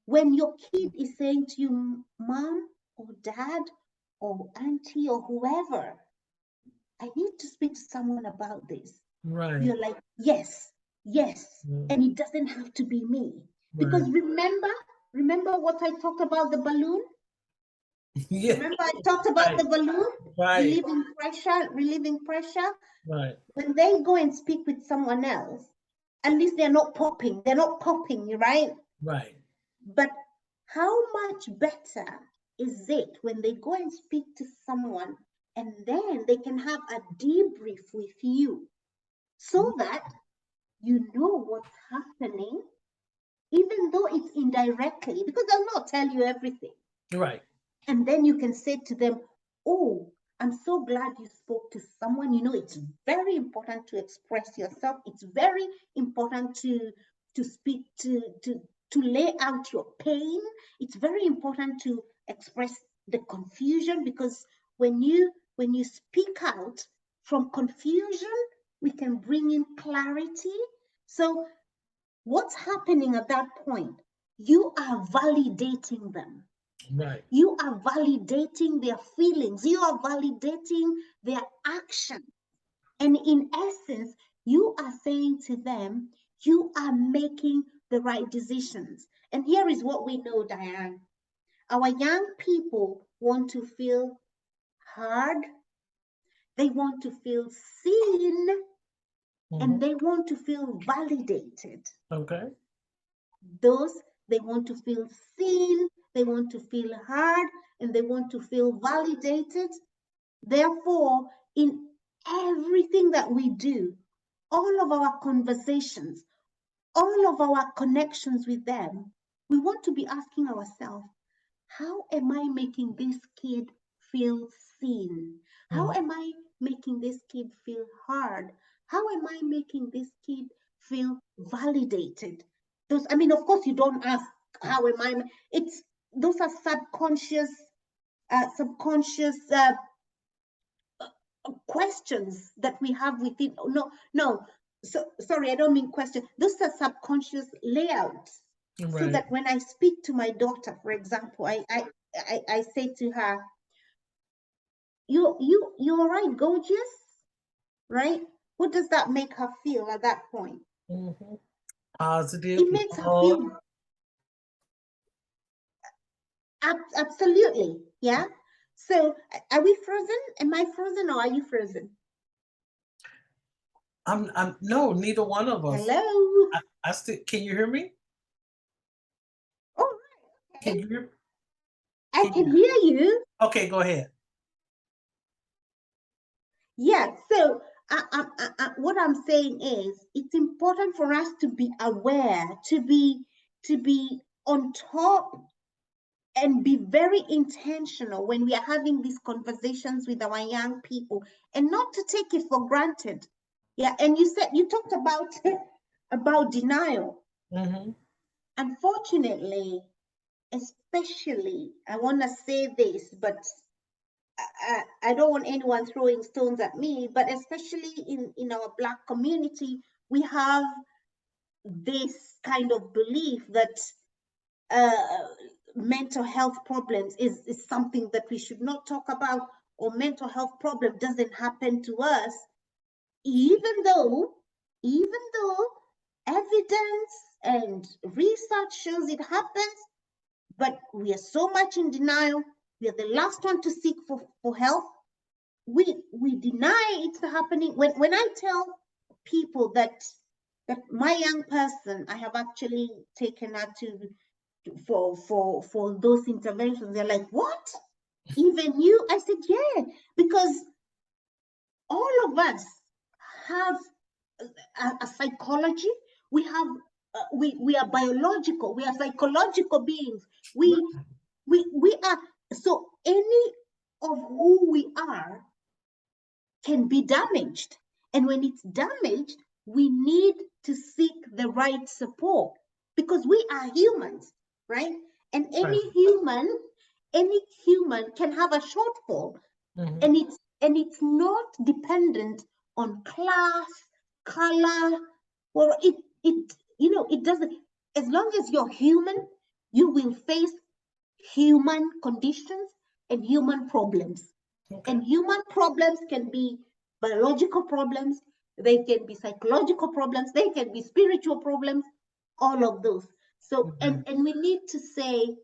When your kid is saying to you, mom or dad or auntie or whoever, I need to speak to someone about this, Right. you're like, yes, yes. Mm. And it doesn't have to be me. Right. Because remember what I talked about the balloon? Yeah. Remember I talked about Right. the balloon? Right. Relieving pressure. Right. When they go and speak with someone else, at least they're not popping. They're not popping, right? Right. But how much better is it when they go and speak to someone, and then they can have a debrief with you, so that you know what's happening, even though it's indirectly, because they'll not tell you everything. Right. And then you can say to them, oh, I'm so glad you spoke to someone. You know, it's very important to express yourself. It's very important to speak to lay out your pain. It's very important to express the confusion, because when you speak out from confusion, we can bring in clarity. So what's happening at that point? You are validating them. Right. You are validating their feelings. You are validating their action. And in essence, you are saying to them, you are making the right decisions. And here is what we know, Diane. Our young people want to feel heard, they want to feel seen, and they want to feel validated. Okay. Those, they want to feel seen, they want to feel heard, and they want to feel validated. Therefore, in everything that we do, all of our conversations, all of our connections with them, we want to be asking ourselves, how am I making this kid feel seen? How am I making this kid feel heard? How am I making this kid feel validated? Those, I mean, of course, you don't ask, how am I? It's those are subconscious questions that we have within. No, so sorry, I don't mean question. Those are subconscious layouts. So Right. that when I speak to my daughter, for example, I say to her, you're all right, gorgeous, right? What does that make her feel at that point? Positive, It makes her love. feel absolutely, yeah. So are we frozen? Am I frozen or are you frozen? I'm no, neither one of us. Hello. I still, can you hear me? Oh, Can okay. you hear? I Can can you? hear you. Okay, go ahead. Yeah, so what I'm saying is it's important for us to be aware, to be on top and be very intentional when we are having these conversations with our young people, and not to take it for granted. Yeah, and you talked about about denial. Mm-hmm. Unfortunately, especially, I want to say this, but I don't want anyone throwing stones at me, but especially in our Black community, we have this kind of belief that uh, mental health problems is something that we should not talk about, or mental health problem doesn't happen to us, even though evidence and research shows it happens, but we are so much in denial. We are the last one to seek for help. We deny it's happening. When I tell people that my young person, I have actually taken her to for those interventions, they're like, what? Even you? I said, yeah, because all of us have a psychology. We have we are biological. We are psychological beings. We are, so any of who we are can be damaged. And when it's damaged, we need to seek the right support, because we are humans, right? And Right. any human can have a shortfall, Mm-hmm. and it's not dependent on class, color, or it doesn't. As long as you're human, you will face human conditions and human problems. Okay. And human problems can be biological problems, they can be psychological problems, they can be spiritual problems, all of those. So, Mhm. and we need to say,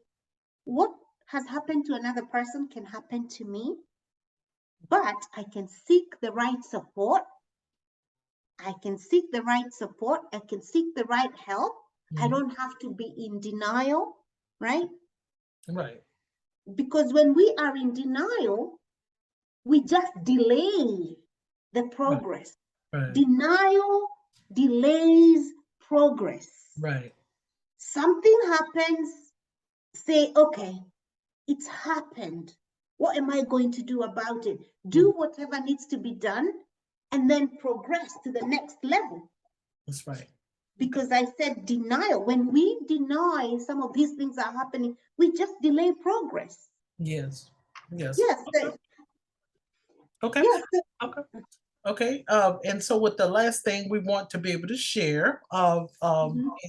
what has happened to another person can happen to me, but I can seek the right support. I can seek the right support. I can seek the right help. I Mhm. don't have to be in denial, right? Right. Because when we are in denial, we just delay the Right. progress. Right. Denial delays progress. Right. Something happens, say, okay, it's happened. What am I going to do about it? Do Mm, whatever needs to be done and then progress to the next level. that's right. Okay. Because I said denial. When we deny some of these things are happening, we just delay progress. Yes. Yes. Yes, Okay. yes. Okay. Okay, and so with the last thing we want to be able to share Mhm.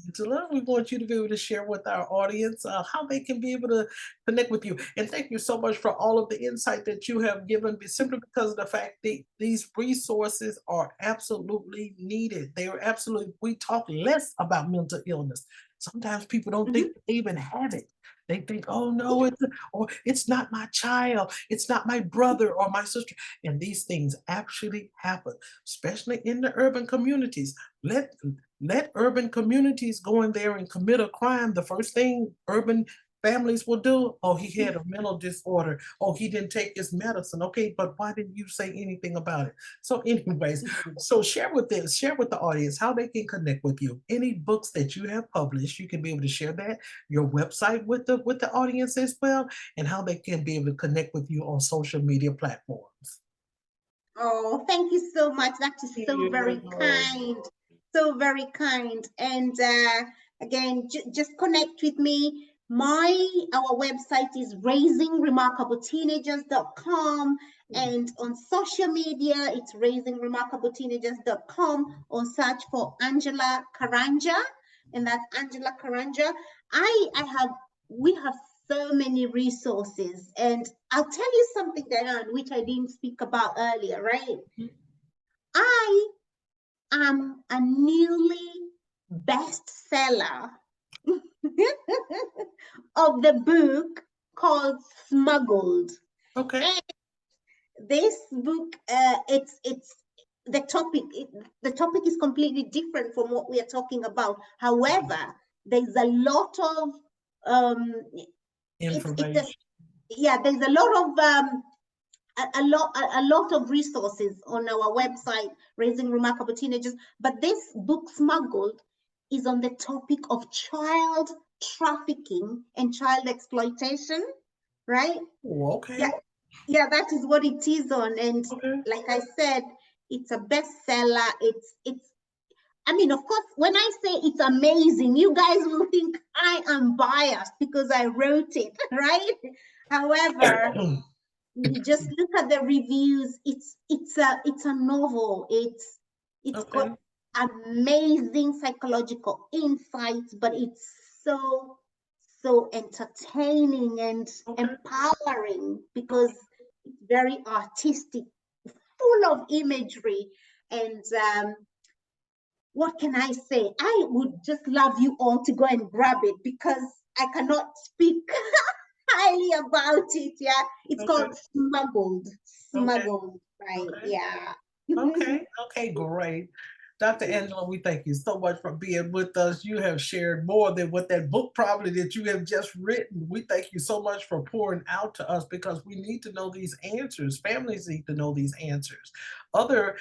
Angela, we want you to be able to share with our audience how they can be able to connect with you. And thank you so much for all of the insight that you have given me, simply because of the fact that these resources are absolutely needed. They are absolutely, we talk less about mental illness. Sometimes people don't think Mhm. they even have it. They think, oh no, or it's not my child, it's not my brother or my sister. And these things actually happen, especially in the urban communities. Let let urban communities go in there and commit a crime. The first thing urban families will do, oh, he had a mental disorder. Oh, he didn't take his medicine. Okay, but why didn't you say anything about it? So, anyways, so share with the audience how they can connect with you. Any books that you have published, you can be able to share that, your website with the audience as well, and how they can be able to connect with you on social media platforms. Oh, thank you so much. That is so very Yeah. kind. So very kind. And again, just connect with me. Our website is raisingremarkableteenagers.com, and on social media it's raisingremarkableteenagers.com, or search for Angela Karanja, and that's Angela Karanja. I have We have so many resources. And I'll tell you something, Diane, which I didn't speak about earlier, right? I am a newly bestseller of the book called Smuggled. Okay. And this book, it's the topic. The topic is completely different from what we are talking about. However, there's a lot of it's a Information. yeah. There's a lot of a lot of resources on our website, Raising Remarkable Teenagers. But this book, Smuggled, is on the topic of child trafficking and child exploitation, right? Oh, Yeah, okay. yeah, that is what it is on. And Okay. like I said, it's a bestseller. It's I mean, of course, when I say it's amazing, you guys will think I am biased because I wrote it, right? However, you just look at the reviews. It's a novel. It's got Okay. amazing psychological insights, but it's so so entertaining and Okay. empowering because it's very artistic, full of imagery. And what can I say? I would just love you all to go and grab it because I cannot speak highly about it. Yeah, it's Okay. called Smuggled. Okay. Smuggled, right? Okay. Yeah. Okay, okay, great. Dr. Angela, we thank you so much for being with us. You have shared more than what that book probably that you have just written. We thank you so much for pouring out to us because we need to know these answers. Families need to know these answers. Other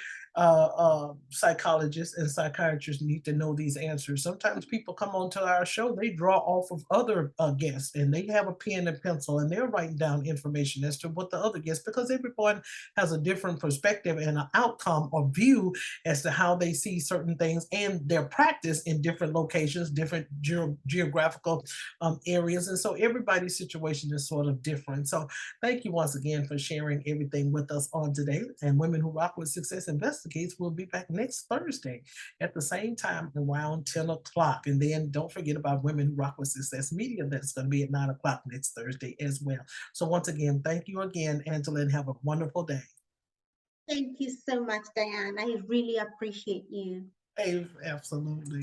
psychologists and psychiatrists need to know these answers. Sometimes people come onto our show, they draw off of other guests and they have a pen and pencil and they're writing down information as to what the other guests, because everyone has a different perspective and an outcome or view as to how they see certain things and their practice in different locations, different geographical areas. And so everybody's situation is sort of different. So thank you once again for sharing everything with us on today. And Women Who Rock with Success Investigates will be back next Thursday at the same time around 10 o'clock. And then don't forget about Women Who Rock with Success Media. That's going to be at 9 o'clock next Thursday as well. So once again, thank you again, Angela, and have a wonderful day. Thank you so much, Diane. I really appreciate you. Absolutely.